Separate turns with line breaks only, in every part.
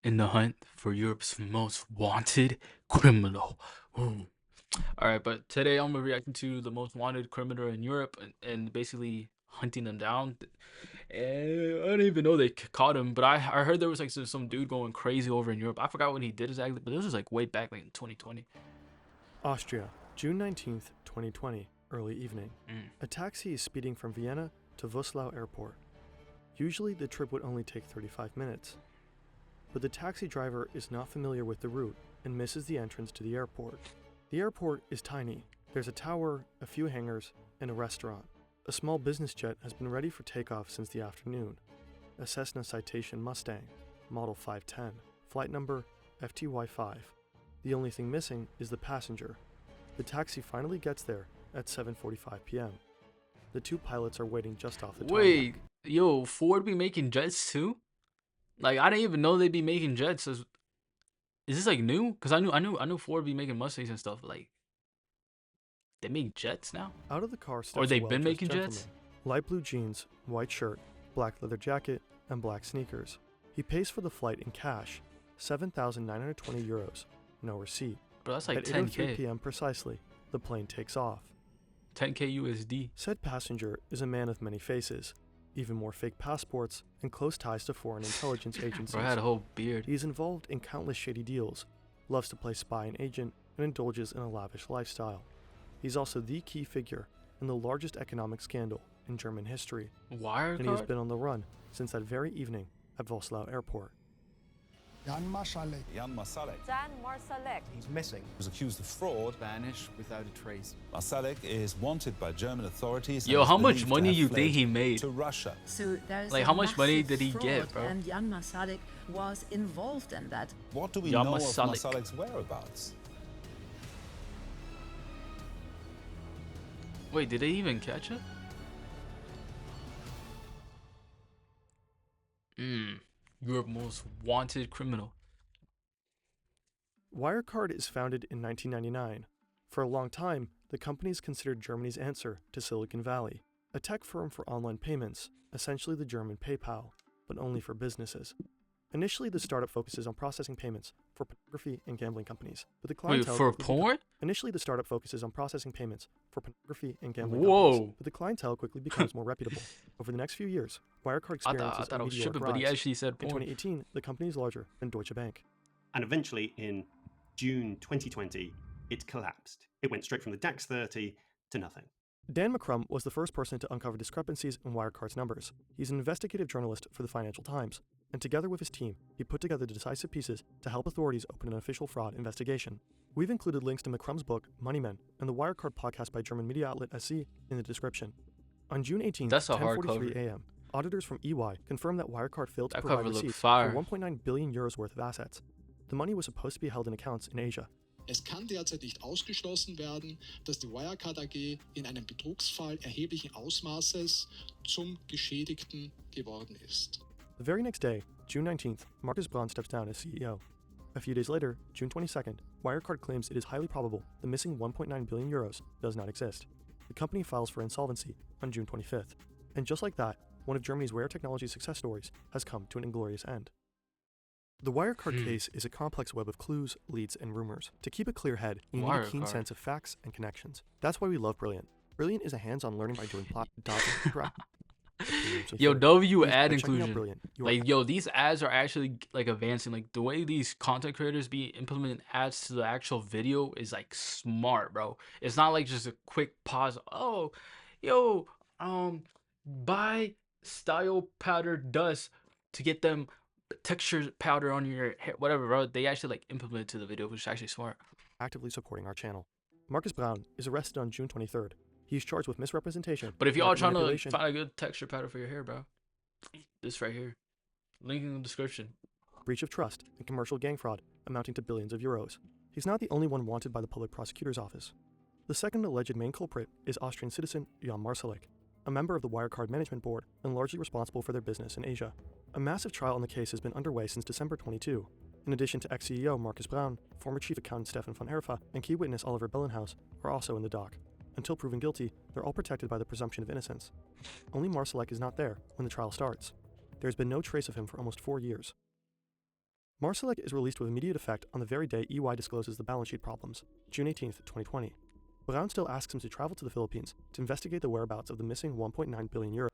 in the hunt for Europe's most wanted criminal. Ooh. All right, but today I'm gonna be reacting to the most wanted criminal in Europe and basically hunting them down. And I didn't even know they caught him, but I heard there was like some dude going crazy over in Europe. I forgot what he did exactly, but this was like way back like in 2020.
Austria, June 19th, 2020, early evening.
Mm.
A taxi is speeding from Vienna to Woslau Airport. Usually the trip would only take 35 minutes. But the taxi driver is not familiar with the route and misses the entrance to the airport. The airport is tiny. There's a tower, a few hangars, and a restaurant. A small business jet has been ready for takeoff since the afternoon. A Cessna Citation Mustang, model 510, flight number FTY5. The only thing missing is the passenger. The taxi finally gets there at 7:45 p.m. The two pilots are waiting just off the tarmac.
Wait, yo, Ford be making jets too? Like I didn't even know they'd be making jets. Is this like new? Cause I knew Ford be making Mustangs and stuff. Like they make jets now,
Out of the car steps
or
a
they've
well-dressed
been making
gentleman.
jets.
Light blue jeans, white shirt, black leather jacket, and black sneakers. He pays for the flight in cash, 7,920 euros. No receipt.
Bro, that's like
At 8:03
10K,
p.m. precisely, the plane takes off.
10K USD.
Said passenger is a man of many faces, even more fake passports, and close ties to foreign intelligence agencies.
Bro, I had a whole beard.
He is involved in countless shady deals, loves to play spy and agent, and indulges in a lavish lifestyle. He's also the key figure in the largest economic scandal in German history, and he has
Wirecard?
been on the run since that very evening at Woslau Airport.
Jan Marsalek.
Jan Marsalek
Jan Marsalek.
He's missing.
was accused of fraud.
Vanished without a trace.
Marsalek is wanted by German authorities. and
Yo,
is
how much
believed to
money
have
you
fled
think he made?
to Russia?
So there's
Like,
a
how much money
massive
did he get,
fraud,
bro?
And Jan Marsalek was involved in that.
What do we
Jan
know of
Marsalek.
Marsalek's whereabouts?
Wait, did they even catch it? Europe's most wanted criminal.
Wirecard is founded in 1999. For a long time, the company is considered Germany's answer to Silicon Valley, a tech firm for online payments, essentially the German PayPal, but only for businesses. Initially, the startup focuses on processing payments for pornography and gambling companies, but the
Wait,
clientele
for
quickly
porn?
Initially, the startup focuses on processing payments for pornography and gambling
Whoa.
companies, but the clientele quickly becomes more reputable. Over the next few years, Wirecard
I
experiences
thought I
a
was
meteoric
tripping, but he
rise.
actually said
In
porn.
2018, the company is larger than Deutsche Bank.
And eventually, in June 2020, it collapsed. It went straight from the DAX 30 to nothing.
Dan McCrum was the first person to uncover discrepancies in Wirecard's numbers. He's an investigative journalist for the Financial Times, and together with his team, he put together the decisive pieces to help authorities open an official fraud investigation. We've included links to McCrum's book, Moneymen, and the Wirecard podcast by German media outlet SC in the description. On June 18th,
That's a hard
10:43
cover.
a.m., auditors from EY confirmed that Wirecard failed to
That
provide
cover looked
receipts
fire.
for 1.9 billion euros worth of assets. The money was supposed to be held in accounts in Asia.
Es kann derzeit nicht ausgeschlossen werden, dass die Wirecard AG in einem Betrugsfall erheblichen Ausmaßes zum Geschädigten geworden ist.
The very next day, June 19th, Markus Braun steps down as CEO. A few days later, June 22nd, Wirecard claims it is highly probable the missing 1.9 billion euros does not exist. The company files for insolvency on June 25th. And just like that, one of Germany's rare technology success stories has come to an inglorious end. The Wirecard case is a complex web of clues, leads, and rumors. To keep a clear head, you need a keen
Wirecard.
sense of facts and connections. That's why we love Brilliant. Brilliant is a hands-on learning by doing plot, dodging,
Yo, W ad
By checking out
inclusion.
Brilliant, you are
Like, yo, these ads are actually like advancing. Like the way these content creators be implementing ads to the actual video is like smart, bro. It's not like just a quick pause. Oh, yo, buy style powder dust to get them texture powder on your hair, whatever, bro. They actually like implement it to the video, which is actually smart.
actively supporting our channel. Markus Braun is arrested on June 23rd. He's charged with misrepresentation.
But if y'all
market
trying to
manipulation,
find a good texture powder for your hair, bro, this right here, link in the description.
breach of trust, and commercial gang fraud amounting to billions of euros. He's not the only one wanted by the public prosecutor's office. The second alleged main culprit is Austrian citizen Jan Marsalek, a member of the Wirecard management board and largely responsible for their business in Asia. A massive trial on the case has been underway since December 22. In addition to ex-CEO Markus Braun, former chief accountant Stefan von Erfa, and key witness Oliver Bellenhaus are also in the dock. Until proven guilty, they're all protected by the presumption of innocence. Only Marsalek is not there when the trial starts. There's been no trace of him for almost 4 years. Marsalek is released with immediate effect on the very day EY discloses the balance sheet problems, June 18, 2020. Brown still asks him to travel to the Philippines to investigate the whereabouts of the missing 1.9 billion euros.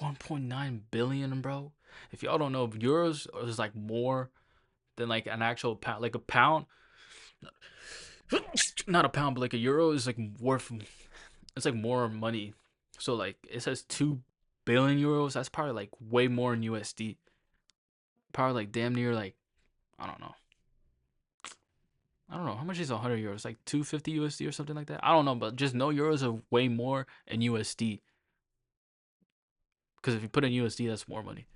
1.9 billion, bro. If y'all don't know, euros is like more than like an actual pound. Like a pound, not a pound, but like a euro is like worth. It's like more money. So like it says 2 billion euros. That's probably like way more in USD. Probably like damn near like I don't know. How much is 100 euros? Like 250 USD or something like that. I don't know, but just know euros are way more in USD. Because if you put in USD, that's more money.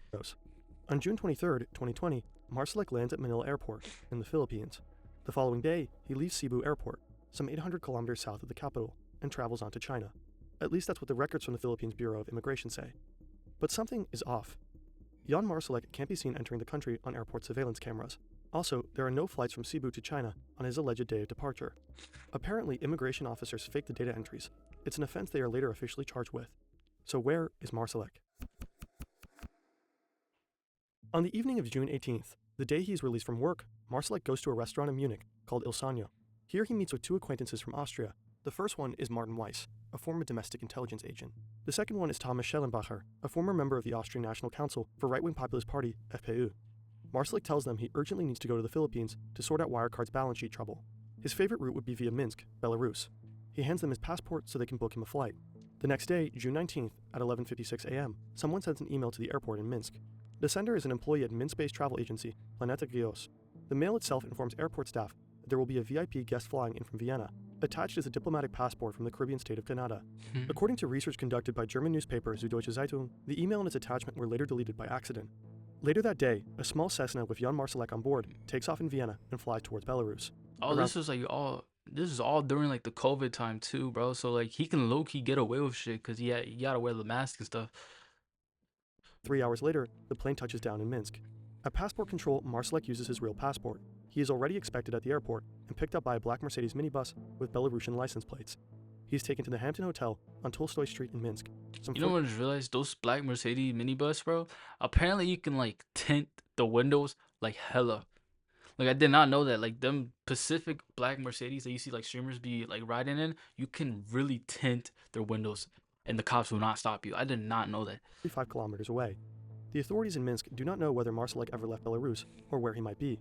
On June 23, 2020, Marsalek lands at Manila Airport in the Philippines. The following day, he leaves Cebu Airport, some 800 kilometers south of the capital, and travels on to China. At least that's what the records from the Philippines Bureau of Immigration say. But something is off. Jan Marsalek can't be seen entering the country on airport surveillance cameras. Also, there are no flights from Cebu to China on his alleged day of departure. Apparently, immigration officers faked the data entries. It's an offense they are later officially charged with. So where is Marsalek? On the evening of June 18th, the day he is released from work, Marsalek goes to a restaurant in Munich called Il Sogno. Here he meets with two acquaintances from Austria. The first one is Martin Weiss, a former domestic intelligence agent. The second one is Thomas Schellenbacher, a former member of the Austrian National Council for right-wing populist party, FPÖ. Marsalek tells them he urgently needs to go to the Philippines to sort out Wirecard's balance sheet trouble. His favorite route would be via Minsk, Belarus. He hands them his passport so they can book him a flight. The next day, June 19th, at 11:56 a.m., someone sends an email to the airport in Minsk. The sender is an employee at Minsk-based travel agency, Planeta Gios. The mail itself informs airport staff that there will be a VIP guest flying in from Vienna. Attached is a diplomatic passport from the Caribbean state of Grenada. According to research conducted by German newspaper Süddeutsche Zeitung, the email and its attachment were later deleted by accident. Later that day, a small Cessna with Jan Marsalek on board takes off in Vienna and flies towards Belarus.
This is all during like the COVID time too, bro. So like he can low-key get away with shit because he gotta wear the mask and stuff.
3 hours later, the plane touches down in Minsk. At passport control, Marsalek uses his real passport. He is already expected at the airport and picked up by a black Mercedes minibus with Belarusian license plates. He's taken to the Hampton Hotel on Tolstoy Street in Minsk.
You know what I just realized? Those black Mercedes minibus, bro. Apparently you can like tint the windows like hella. Like I did not know that. Like them Pacific black Mercedes that you see like streamers be like riding in, you can really tint their windows and the cops will not stop you. I did not know that.
35 kilometers away. The authorities in Minsk do not know whether Marsalek ever left Belarus or where he might be.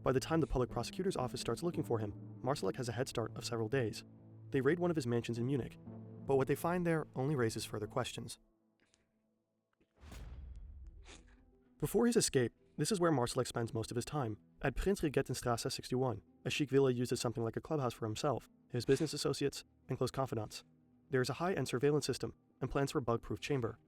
By the time the public prosecutor's office starts looking for him, Marsalek has a head start of several days. They raid one of his mansions in Munich, but what they find there only raises further questions. Before his escape, this is where Marsalek spends most of his time, at Prinzregentenstrasse 61, a chic villa used as something like a clubhouse for himself, his business associates, and close confidants. There is a high-end surveillance system and plans for a bug-proof chamber.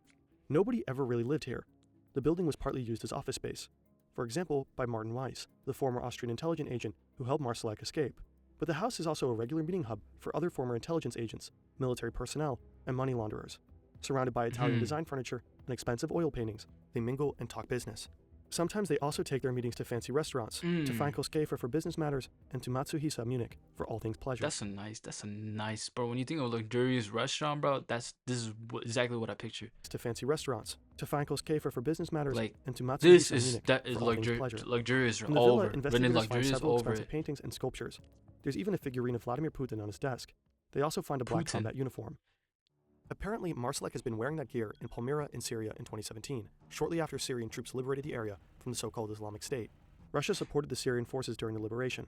Nobody ever really lived here. The building was partly used as office space, for example, by Martin Weiss, the former Austrian intelligence agent who helped Marsalek escape. But the house is also a regular meeting hub for other former intelligence agents, military personnel, and money launderers. Surrounded by Italian design furniture and expensive oil paintings, they mingle and talk business. Sometimes they also take their meetings to fancy restaurants, to Frankl Schaefer for business matters, and to Matsuhisa Munich for all things pleasure.
That's a nice, bro. When you think of a luxurious restaurant, bro, this is exactly what I picture.
To fancy restaurants, to Frankl Schaefer for business matters,
Like,
and to Matsuhisa
This is
Munich
that is
for all things pleasure.
luxurious
In the
over.
villa,
Been
investigators find
luxurious
several
over
expensive
it.
paintings and sculptures. There's even a figurine of Vladimir Putin on his desk. They also find a black
Putin.
combat uniform. Apparently, Marsalek has been wearing that gear in Palmyra in Syria in 2017, shortly after Syrian troops liberated the area from the so-called Islamic State. Russia supported the Syrian forces during the liberation.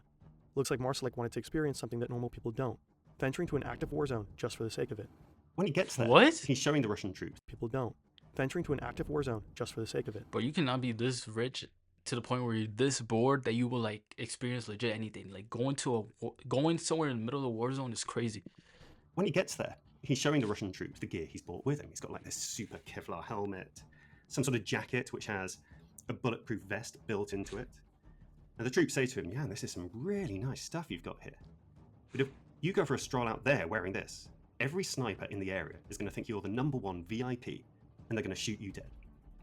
Looks like Marsalek wanted to experience something that normal people don't, venturing to an active war zone just for the sake of it.
When he gets there,
What?
he's showing the Russian troops.
People don't, venturing to an active war zone just for the sake of it.
But you cannot be this rich to the point where you're this bored that you will like experience legit anything. Like going somewhere in the middle of the war zone is crazy.
When he gets there, he's showing the Russian troops the gear he's brought with him. He's got like this super Kevlar helmet, some sort of jacket which has a bulletproof vest built into it. And the troops say to him, "Yeah, this is some really nice stuff you've got here. But if you go for a stroll out there wearing this, every sniper in the area is going to think you're the #1 VIP and they're going to shoot you dead."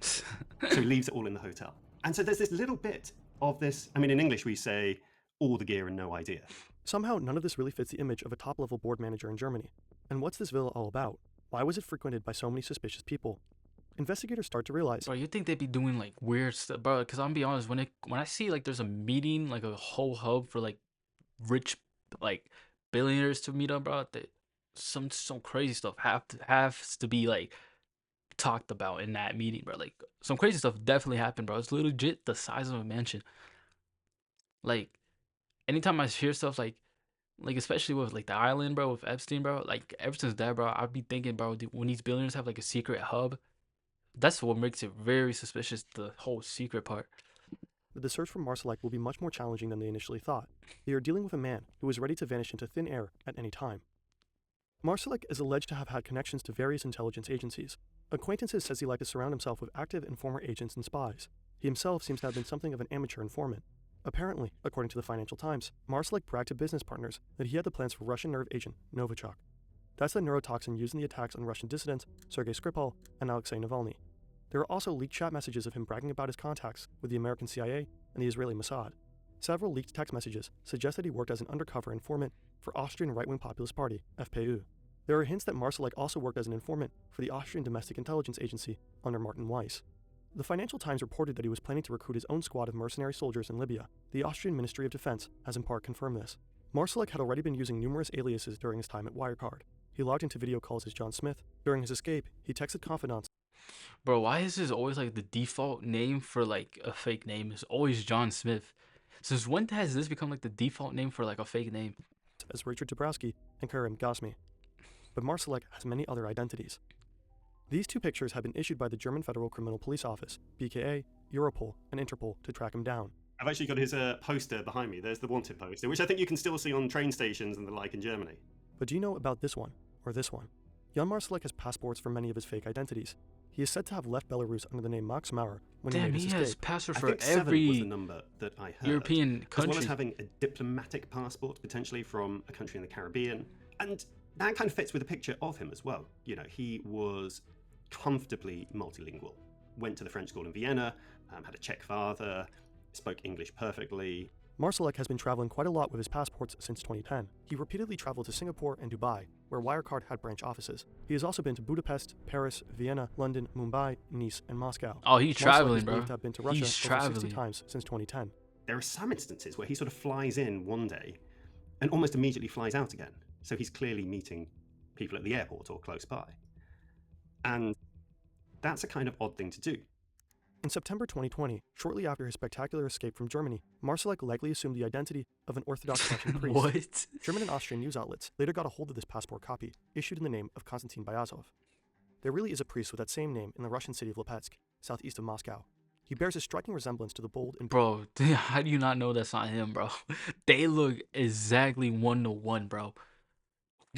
So he leaves it all in the hotel. And so there's this little bit of this. I mean, in English we say all the gear and no idea.
Somehow, none of this really fits the image of a top-level board manager in Germany. And what's this villa all about? Why was it frequented by so many suspicious people? investigators start to realize
Bro, you think they'd be doing like weird stuff, bro? Because I'm be honest, when I see like there's a meeting, like a whole hub for like rich, like billionaires to meet up, bro, that some crazy stuff has to be like talked about in that meeting, bro. Like some crazy stuff definitely happened, bro. It's legit the size of a mansion. Like anytime I hear stuff like especially with like the island, bro, with Epstein, bro, like ever since that, bro, I'd be thinking, bro, when these billionaires have like a secret hub, that's what makes it very suspicious, the whole secret part.
that the search for Marsalek will be much more challenging than they initially thought. They are dealing with a man who is ready to vanish into thin air at any time. Marsalek is alleged to have had connections to various intelligence agencies. Acquaintances says he liked to surround himself with active and former agents and spies. He himself seems to have been something of an amateur informant. Apparently, according to the Financial Times, Marsalek bragged to business partners that he had the plans for Russian nerve agent Novichok. That's the neurotoxin used in the attacks on Russian dissidents Sergei Skripal and Alexei Navalny. There are also leaked chat messages of him bragging about his contacts with the American CIA and the Israeli Mossad. Several leaked text messages suggest that he worked as an undercover informant for Austrian right-wing populist party, FPÖ. There are hints that Marsalek also worked as an informant for the Austrian Domestic Intelligence Agency under Martin Weiss. The Financial Times reported that he was planning to recruit his own squad of mercenary soldiers in Libya. The Austrian Ministry of Defense has in part confirmed this. Marsalek had already been using numerous aliases during his time at Wirecard. He logged into video calls as John Smith. During his escape, he texted confidants.
Bro, why is this always like the default name for like a fake name is always John Smith? Since when has this become like the default name for like a fake name?
As Richard Dabrowski and Karim Ghasmi. But Marsalek has many other identities. These two pictures have been issued by the German Federal Criminal Police Office, BKA, Europol, and Interpol to track him down.
I've actually got his poster behind me. There's the wanted poster, which I think you can still see on train stations and the like in Germany.
But do you know about this one, or this one? Jan Marsalek has passports for many of his fake identities. He is said to have left Belarus under the name Max Maurer when he
Damn,
made his
he has
escape.
password
I
for
think 7 was
every
the number that I heard.
European
As
country.
well as having a diplomatic passport, potentially from a country in the Caribbean. And that kind of fits with a picture of him as well. You know, he was comfortably multilingual. Went to the French school in Vienna, had a Czech father, spoke English perfectly.
Marsalek has been traveling quite a lot with his passports since 2010. He repeatedly traveled to Singapore and Dubai, where Wirecard had branch offices. He has also been to Budapest, Paris, Vienna, London, Mumbai, Nice, and Moscow.
Oh, he's
Marsalek
traveling,
is
bro.
believed to have been to Russia
He's
over 60
traveling.
times since 2010.
There are some instances where he sort of flies in one day and almost immediately flies out again. So he's clearly meeting people at the airport or close by. And that's a kind of odd thing to do.
In September 2020, shortly after his spectacular escape from Germany, Marsalek likely assumed the identity of an Orthodox Russian priest.
What?
German and Austrian news outlets later got a hold of this passport copy, issued in the name of Konstantin Byazov. There really is a priest with that same name in the Russian city of Lipetsk, southeast of Moscow. He bears a striking resemblance to the bold and
Bro, how do you not know that's not him, bro? They look exactly 1-to-1, bro.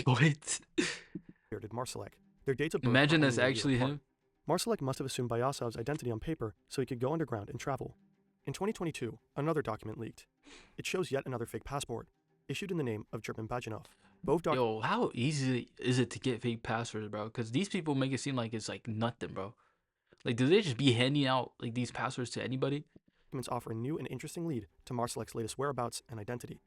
What?
bearded Marsalek. Their dates of birth
Imagine
are
that's
only a year
actually
apart.
him.
Marsalek must have assumed Byazov's identity on paper so he could go underground and travel. In 2022, another document leaked. It shows yet another fake passport, issued in the name of German Bajanov. Both documents
Yo, how easy is it to get fake passwords, bro? Because these people make it seem like it's like nothing, bro. Like, do they just be handing out like these passwords to anybody?
offer a new and interesting lead to Marsalek's latest whereabouts and identity.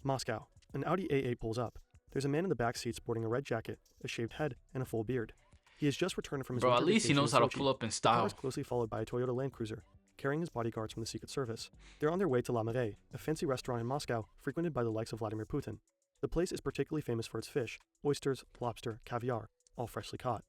Moscow. An Audi A8 pulls up. There's a man in the back seat sporting a red jacket, a shaved head, and a full beard. He has just returned from his
Bro, at
winter
least he
vacation
knows
in
how to
Sochi.
pull up in
The car
style.
is closely followed by a Toyota Land Cruiser, carrying his bodyguards from the Secret Service. They're on their way to La Marais, a fancy restaurant in Moscow frequented by the likes of Vladimir Putin. The place is particularly famous for its fish, oysters, lobster, caviar, all freshly caught.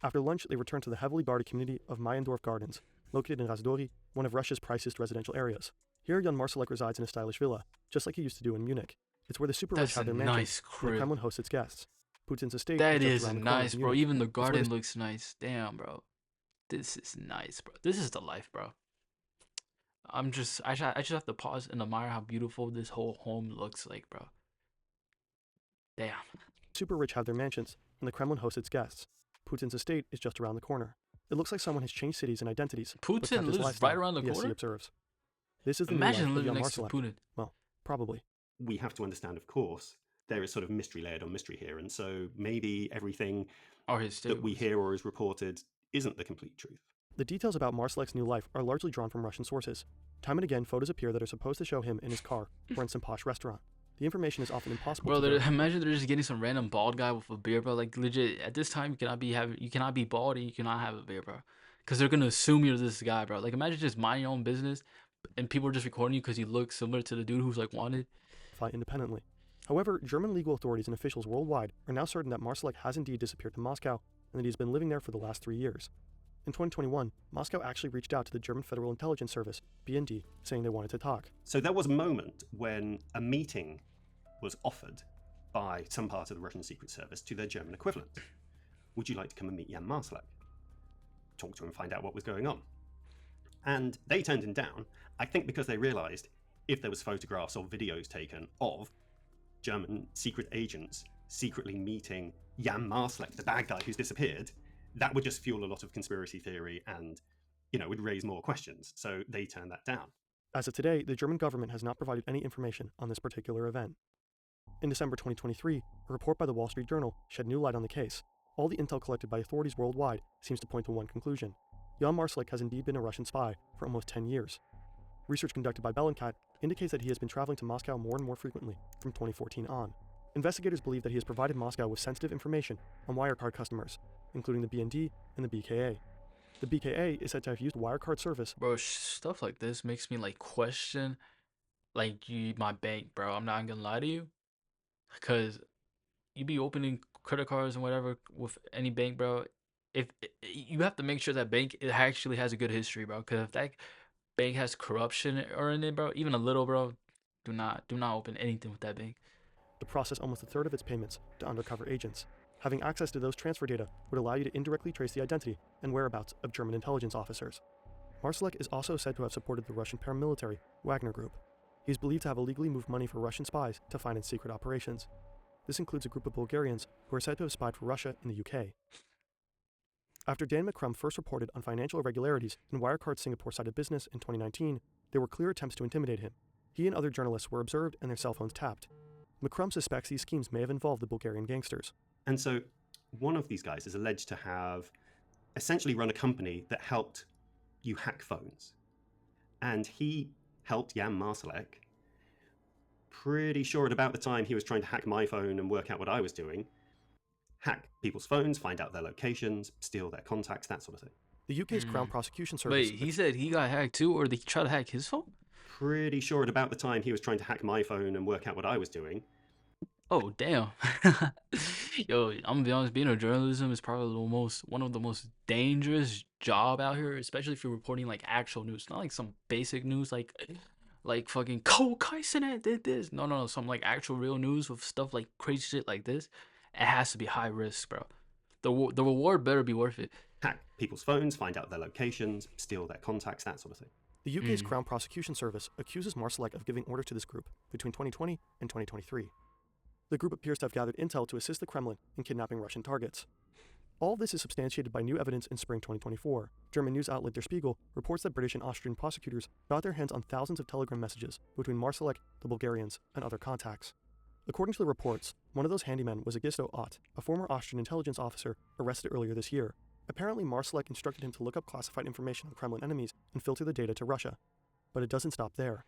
After lunch, they return to the heavily guarded community of Mayendorf Gardens, located in Razdori, one of Russia's priciest residential areas. Here, Jan Marsalek resides in a stylish villa, just like he used to do in Munich. It's where the super rich
That's
have
a
their mansions,
nice
and the
crib.
Kremlin hosts its guests. Putin's estate
That
just
is
around the corner
nice,
in
bro.
Munich.
Even the
It's where
garden
the
looks nice. Damn, bro. This is nice, bro. This is the life, bro. I just have to pause and admire how beautiful this whole home looks like, bro. Damn.
super rich have their mansions, and the Kremlin hosts its guests. Putin's estate is just around the corner. It looks like someone has changed cities and identities. but
Putin
kept his
lives
lifestyle,
right around the
yes, he
corner?
observes. This is the
Imagine
new life
living
of Jan
next to
Marsalek.
Putin.
Well, probably.
We have to understand, of course, there is sort of mystery layered on mystery here. And so maybe everything
Or his
that we
stables.
hear or is reported isn't the complete truth.
The details about Marsalek's new life are largely drawn from Russian sources. Time and again, photos appear that are supposed to show him in his car or in some posh restaurant. the information is often impossible
Bro,
to verify.
imagine they're just getting some random bald guy with a beard, bro. Like legit, at this time you cannot be bald and you cannot have a beard, bro. Because they're gonna assume you're this guy, bro. Like imagine just minding your own business, and people are just recording you because you look similar to the dude who's like wanted.
Independently. However, German legal authorities and officials worldwide are now certain that Marsalek has indeed disappeared to Moscow and that he's been living there for the last 3 years. In 2021, Moscow actually reached out to the German Federal Intelligence Service, BND, saying they wanted to talk.
So there was a moment when a meeting was offered by some part of the Russian Secret Service to their German equivalent. Would you like to come and meet Jan Marsalek? Talk to him and find out what was going on. And they turned him down, I think because they realized if there was photographs or videos taken of German secret agents secretly meeting Jan Marsalek, the bad guy who's disappeared, that would just fuel a lot of conspiracy theory and, would raise more questions. So they turned that down.
As of today, the German government has not provided any information on this particular event. In December 2023, a report by the Wall Street Journal shed new light on the case. All the intel collected by authorities worldwide seems to point to one conclusion. Jan Marsalek has indeed been a Russian spy for almost 10 years. Research conducted by Bellingcat indicates that he has been traveling to Moscow more and more frequently from 2014 on. Investigators believe that he has provided Moscow with sensitive information on Wirecard customers, including the BND and the BKA. The BKA is said to have used Wirecard service.
Bro, stuff like this makes me like question, like my bank, bro. I'm not gonna lie to you, because you be opening credit cards and whatever with any bank, bro. If you have to make sure that bank it actually has a good history, bro. Because if that bank has corruption or in it, bro, even a little, bro, do not open anything with that bank.
To process almost a third of its payments to undercover agents. Having access to those transfer data would allow you to indirectly trace the identity and whereabouts of German intelligence officers. Marsalek is also said to have supported the Russian paramilitary Wagner Group. He is believed to have illegally moved money for Russian spies to finance secret operations. This includes a group of Bulgarians who are said to have spied for Russia in the UK. After Dan McCrum first reported on financial irregularities in Wirecard's Singapore side of business in 2019, there were clear attempts to intimidate him. He and other journalists were observed and their cell phones tapped. McCrum suspects these schemes may have involved the Bulgarian gangsters.
And so one of these guys is alleged to have essentially run a company that helped you hack phones. And he helped Jan Marsalek, pretty sure at about the time he was trying to hack my phone and work out what I was doing, hack people's phones, find out their locations, steal their contacts, that sort of thing.
The UK's Crown Prosecution Service...
Wait, he said he got hacked too, or did he try to hack his phone?
Pretty sure at about the time he was trying to hack my phone and work out what I was doing.
Oh, damn. Yo, I'm gonna be honest, being a journalism is probably one of the most dangerous job out here, especially if you're reporting like actual news, not like some basic news like fucking Cole Kaisenet did this. No, some like actual real news with stuff like crazy shit like this. It has to be high risk, bro. The reward better be worth it.
Hack people's phones, find out their locations, steal their contacts, that sort of thing.
The UK's Crown Prosecution Service accuses Marsalek of giving orders to this group between 2020 and 2023. The group appears to have gathered intel to assist the Kremlin in kidnapping Russian targets. All of this is substantiated by new evidence in spring 2024. German news outlet Der Spiegel reports that British and Austrian prosecutors got their hands on thousands of telegram messages between Marsalek, the Bulgarians, and other contacts. According to the reports, one of those handymen was Augusto Ott, a former Austrian intelligence officer arrested earlier this year. Apparently, Marsalek instructed him to look up classified information on Kremlin enemies and filter the data to Russia. But it doesn't stop there.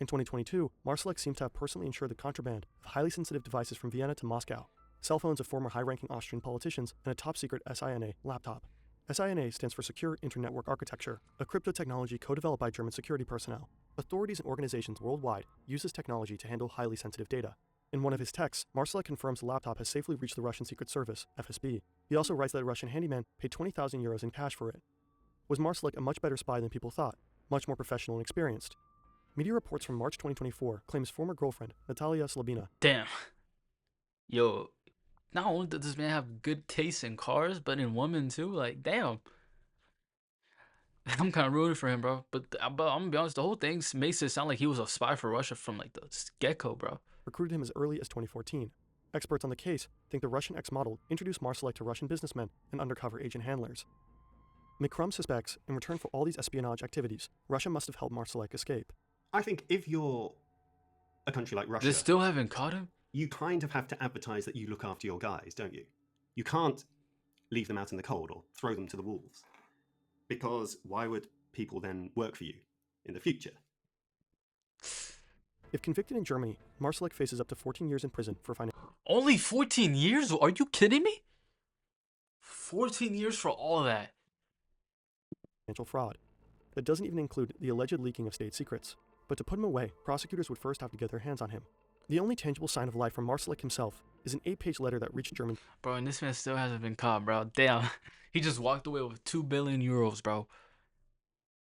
In 2022, Marsalek seemed to have personally ensured the contraband of highly sensitive devices from Vienna to Moscow, cell phones of former high-ranking Austrian politicians, and a top-secret SINA laptop. SINA stands for Secure Internetwork Architecture, a crypto technology co-developed by German security personnel. Authorities and organizations worldwide use this technology to handle highly sensitive data. In one of his texts, Marsalek confirms the laptop has safely reached the Russian Secret Service, FSB. He also writes that a Russian handyman paid 20,000 euros in cash for it. Was Marsalek a much better spy than people thought, much more professional and experienced? Media reports from March 2024 claim his former girlfriend, Natalia Slabina.
Damn. Yo, not only does this man have good taste in cars, but in women too. Like, damn. I'm kind of rooting for him, bro. But I'm gonna be honest, the whole thing makes it sound like he was a spy for Russia from like the get-go, bro.
Recruited him as early as 2014. Experts on the case think the Russian ex-model introduced Marsalek to Russian businessmen and undercover agent handlers. McCrum suspects, in return for all these espionage activities, Russia must have helped Marsalek escape.
I think if you're a country like Russia...
They still haven't caught him?
You kind of have to advertise that you look after your guys, don't you? You can't leave them out in the cold or throw them to the wolves. Because why would people then work for you in the future?
If convicted in Germany, Marsalek faces up to 14 years in prison for financial
Only 14 years? Are you kidding me? 14 years for all that.
fraud. That doesn't even include the alleged leaking of state secrets. But to put him away, prosecutors would first have to get their hands on him. The only tangible sign of life from Marsalek himself is an 8-page letter that reached German.
Bro, and this man still hasn't been caught, bro. Damn. He just walked away with 2 billion euros, bro.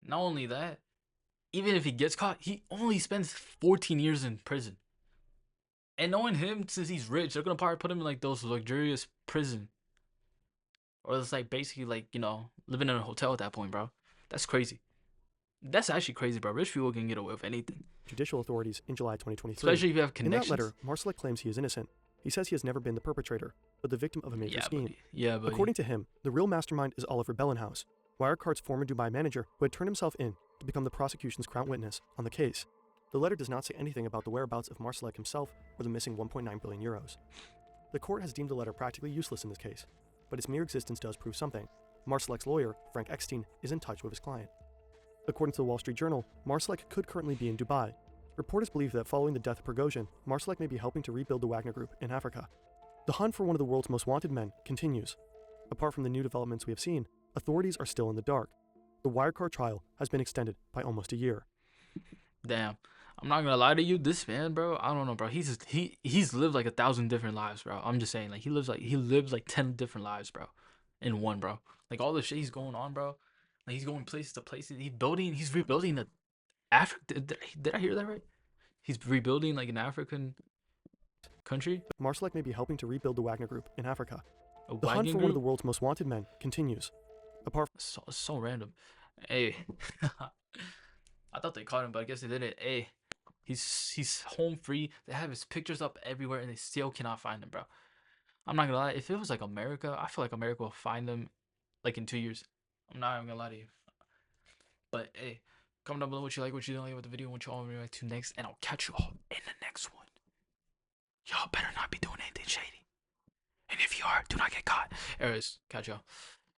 Not only that, even if he gets caught, he only spends 14 years in prison. And knowing him, since he's rich, they're gonna probably put him in like those luxurious prison. Or it's like basically like, you know, living in a hotel at that point, bro. That's crazy. That's actually crazy, bro. Rich people can get away with anything.
Judicial authorities in July 2023.
Especially if you have connections.
In that letter, Marsalek claims he is innocent. He says he has never been the perpetrator, but the victim of a major scheme.
Buddy. Yeah, buddy.
According to him, the real mastermind is Oliver Bellenhaus, Wirecard's former Dubai manager who had turned himself in to become the prosecution's crown witness on the case. The letter does not say anything about the whereabouts of Marsalek himself or the missing 1.9 billion euros. The court has deemed the letter practically useless in this case, but its mere existence does prove something. Marsalek's lawyer, Frank Eckstein, is in touch with his client. According to the Wall Street Journal, Marsalek could currently be in Dubai. Reporters believe that following the death of Prigozhin, Marsalek may be helping to rebuild the Wagner Group in Africa. The hunt for one of the world's most wanted men continues. Apart from the new developments we have seen, authorities are still in the dark. The Wirecard trial has been extended by almost a year.
Damn. I'm not gonna lie to you, this man, bro, I don't know, bro. He's lived like 1,000 different lives, bro. I'm just saying, like he lives like 10 different lives, bro. In one, bro. Like all the shit he's going on, bro. Like he's going places to places. He's rebuilding the Africa. Did I hear that right? He's rebuilding like an African country.
Marsalek may be helping to rebuild the Wagner Group in Africa.
A
The hunt
wagon
for one
group?
of the world's most wanted men continues. Apart
So random. Hey, I thought they caught him, but I guess they didn't. Hey, he's home free. They have his pictures up everywhere, and they still cannot find him, bro. I'm not gonna lie. If it was like America, I feel like America will find them like in 2 years. I'm not even gonna lie to you. But hey, comment down below what you like, what you don't like about the video, and what you all want me to react to next, and I'll catch you all in the next one. Y'all better not be doing anything shady. And if you are, do not get caught. Anyways, catch y'all.